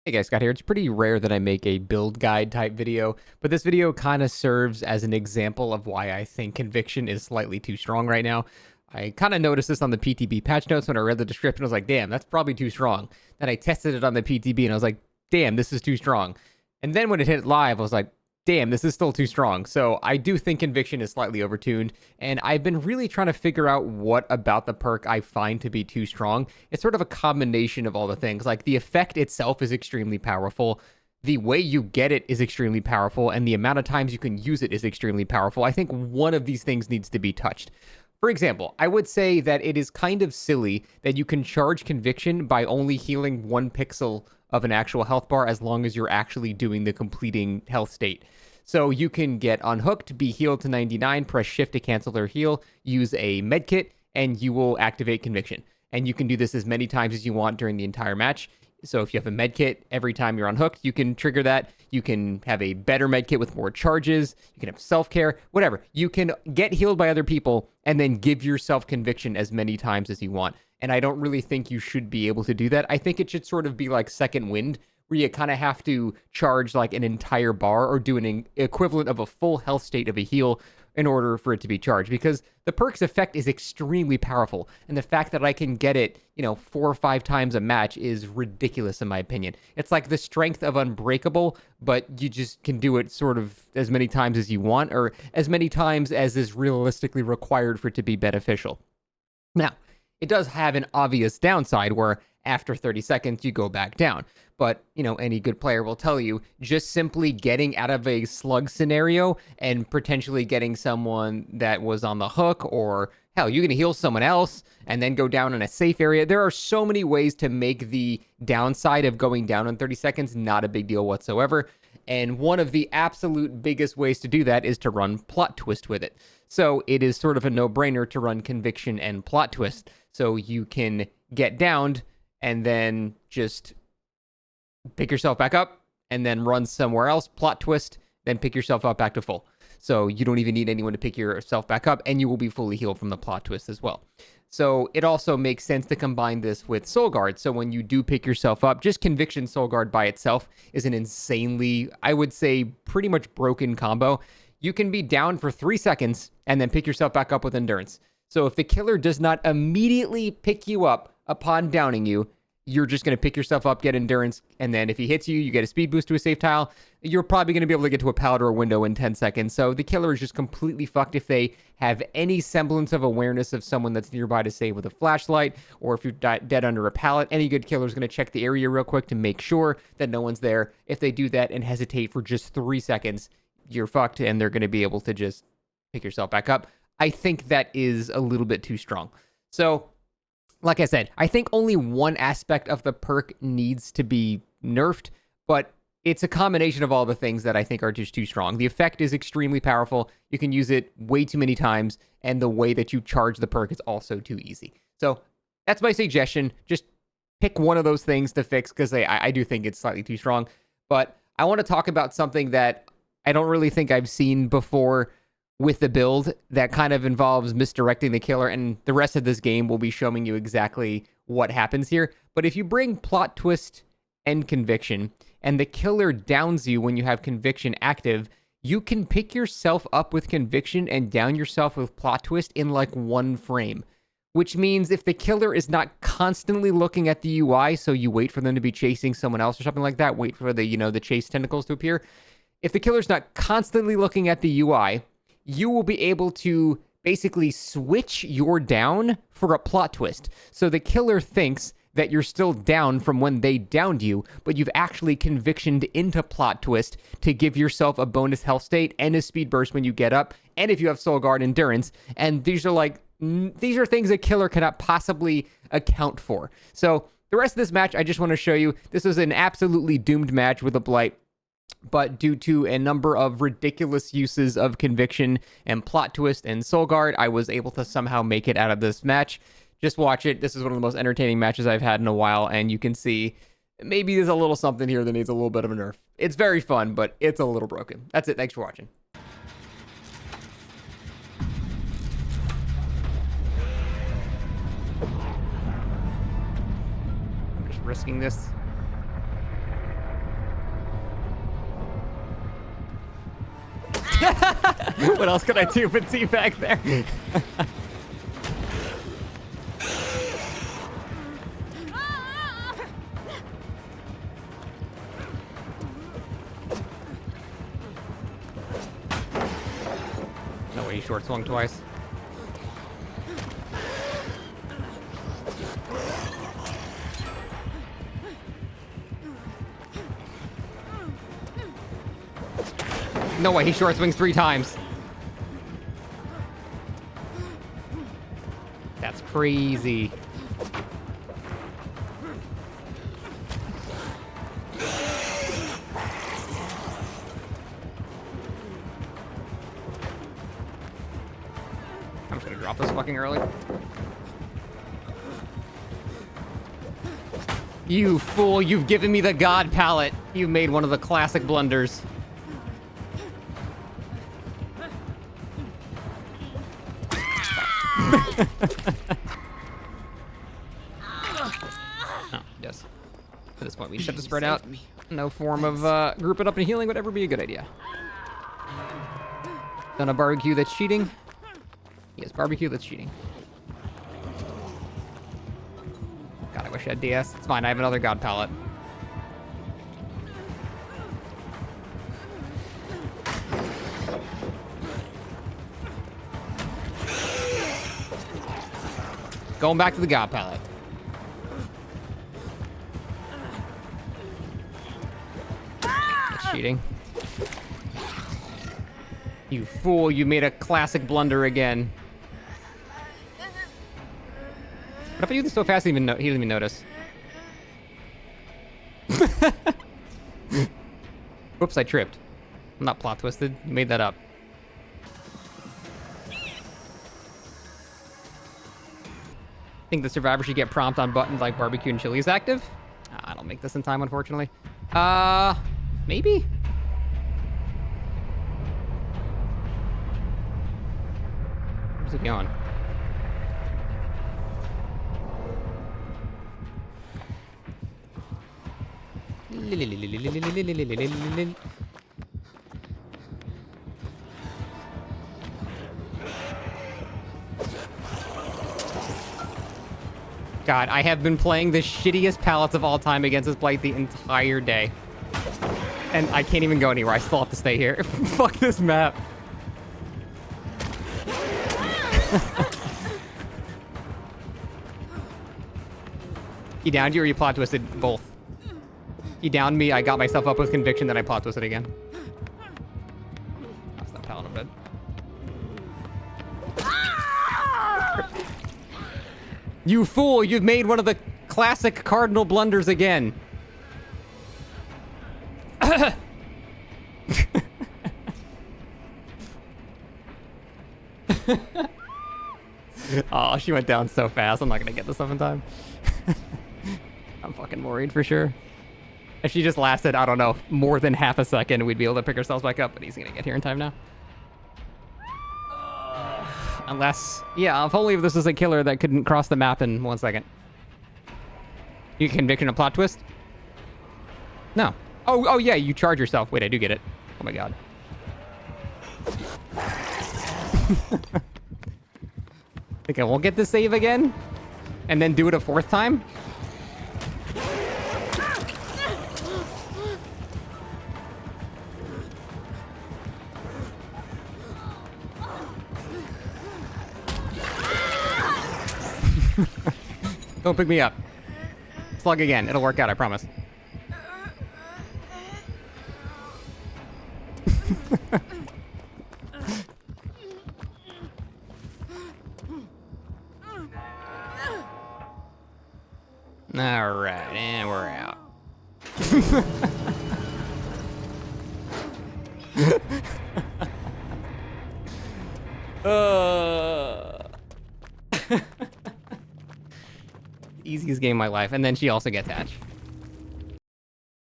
Hey guys, Scott here. It's pretty rare that I make a build guide type video, but this video kind of serves as an example of why I think conviction is slightly too strong right now. I kind of noticed this on the PTB patch notes when I read the description. I was like, damn, that's probably too strong. Then I tested it on the PTB and I was like, damn, this is too strong. And then when it hit live, I was like, damn, this is still too strong. So I do think conviction is slightly overtuned, and I've been really trying to figure out what about the perk I find to be too strong. It's sort of a combination of all the things. Like, the effect itself is extremely powerful. The way you get it is extremely powerful, and the amount of times you can use it is extremely powerful. I think one of these things needs to be touched. For example, I would say that it is kind of silly that you can charge conviction by only healing 1 pixel of an actual health bar as long as you're actually doing the completing health state. So you can get unhooked, be healed to 99, press shift to cancel their heal, use a medkit, and you will activate conviction. And you can do this as many times as you want during the entire match. So if you have a medkit, every time you're unhooked, you can trigger that. You can have a better medkit with more charges. You can have self-care, whatever. You can get healed by other people and then give yourself conviction as many times as you want. And I don't really think you should be able to do that. I think it should sort of be like second wind, where you kind of have to charge like an entire bar or do an equivalent of a full health state of a heal in order for it to be charged, because the perk's effect is extremely powerful. And the fact that I can get it, 4 or 5 times a match is ridiculous in my opinion. It's like the strength of Unbreakable, but you just can do it sort of as many times as you want, or as many times as is realistically required for it to be beneficial. Now, it does have an obvious downside where after 30 seconds, you go back down. But, any good player will tell you just simply getting out of a slug scenario and potentially getting someone that was on the hook, or hell, you can heal someone else and then go down in a safe area. There are so many ways to make the downside of going down in 30 seconds not a big deal whatsoever. And one of the absolute biggest ways to do that is to run plot twist with it. So it is sort of a no-brainer to run conviction and plot twist. So you can get downed and then just pick yourself back up and then run somewhere else, plot twist, then pick yourself up back to full. So you don't even need anyone to pick yourself back up, and you will be fully healed from the plot twist as well. So it also makes sense to combine this with Soul Guard. So when you do pick yourself up, just Conviction Soul Guard by itself is an insanely, I would say, pretty much broken combo. You can be down for 3 seconds and then pick yourself back up with Endurance. So if the killer does not immediately pick you up upon downing you, you're just going to pick yourself up, get Endurance, and then if he hits you, you get a speed boost to a safe tile. You're probably going to be able to get to a pallet or a window in 10 seconds. So the killer is just completely fucked if they have any semblance of awareness of someone that's nearby to save with a flashlight, or if you're dead under a pallet. Any good killer is going to check the area real quick to make sure that no one's there. If they do that and hesitate for just 3 seconds, you're fucked, and they're going to be able to just pick yourself back up. I think that is a little bit too strong. So, like I said, I think only one aspect of the perk needs to be nerfed, but it's a combination of all the things that I think are just too strong. The effect is extremely powerful. You can use it way too many times, and the way that you charge the perk is also too easy. So that's my suggestion. Just pick one of those things to fix, because I do think it's slightly too strong. But I want to talk about something that I don't really think I've seen before with the build that kind of involves misdirecting the killer, and the rest of this game will be showing you exactly what happens here. But if you bring plot twist and conviction, and the killer downs you when you have conviction active, you can pick yourself up with conviction and down yourself with plot twist in like 1 frame. Which means if the killer is not constantly looking at the UI, so you wait for them to be chasing someone else or something like that, wait for the, the chase tentacles to appear. If the killer's not constantly looking at the UI, you will be able to basically switch your down for a plot twist. So the killer thinks that you're still down from when they downed you, but you've actually convictioned into plot twist to give yourself a bonus health state and a speed burst when you get up, and if you have Soul Guard Endurance. And these are things a killer cannot possibly account for. So the rest of this match, I just want to show you, this was an absolutely doomed match with a Blight. But due to a number of ridiculous uses of conviction and plot twist and Soul Guard, I was able to somehow make it out of this match. Just watch it. This is one of the most entertaining matches I've had in a while, and you can see maybe there's a little something here that needs a little bit of a nerf. It's very fun, but it's a little broken. That's it. Thanks for watching. I'm just risking this. What else could I do but teabag there? No way he short swung twice. No way he short swings 3 times. That's crazy. I'm just gonna drop this fucking early. You fool, you've given me the god palette. You made one of the classic blunders. Oh, yes. At this point, we just have to spread out. No form of grouping up and healing would ever be a good idea. Done a barbecue that's cheating. Yes, barbecue that's cheating. God, I wish I had DS. It's fine, I have another god palette. Going back to the god palette. That's cheating. You fool, you made a classic blunder again. What if I do this so fast he didn't even notice? Whoops, I tripped. I'm not plot twisted. You made that up. Think the survivor should get prompt on buttons like barbecue and chili is active? I don't make this in time, unfortunately. Maybe? Where's it going? God, I have been playing the shittiest palettes of all time against this Blight the entire day. And I can't even go anywhere. I still have to stay here. Fuck this map. You downed you or you plot twisted? Both. You downed me, I got myself up with conviction, then I plot twisted again. That's not palette, I'm dead. You fool! You've made one of the classic cardinal blunders again. Oh, she went down so fast. I'm not gonna get this up in time. I'm fucking worried for sure. If she just lasted, I don't know, more than half a second, we'd be able to pick ourselves back up, but he's gonna get here in time now. Unless, yeah, if only if this is a killer that couldn't cross the map in 1 second. You conviction a plot twist? No. Oh yeah, you charge yourself. Wait, I do get it. Oh my god. Think I won't get this save again? And then do it a 4th time? Don't pick me up. Slug again. It'll work out, I promise. Alright, and we're out. Easiest game of my life. And then she also gets hatch.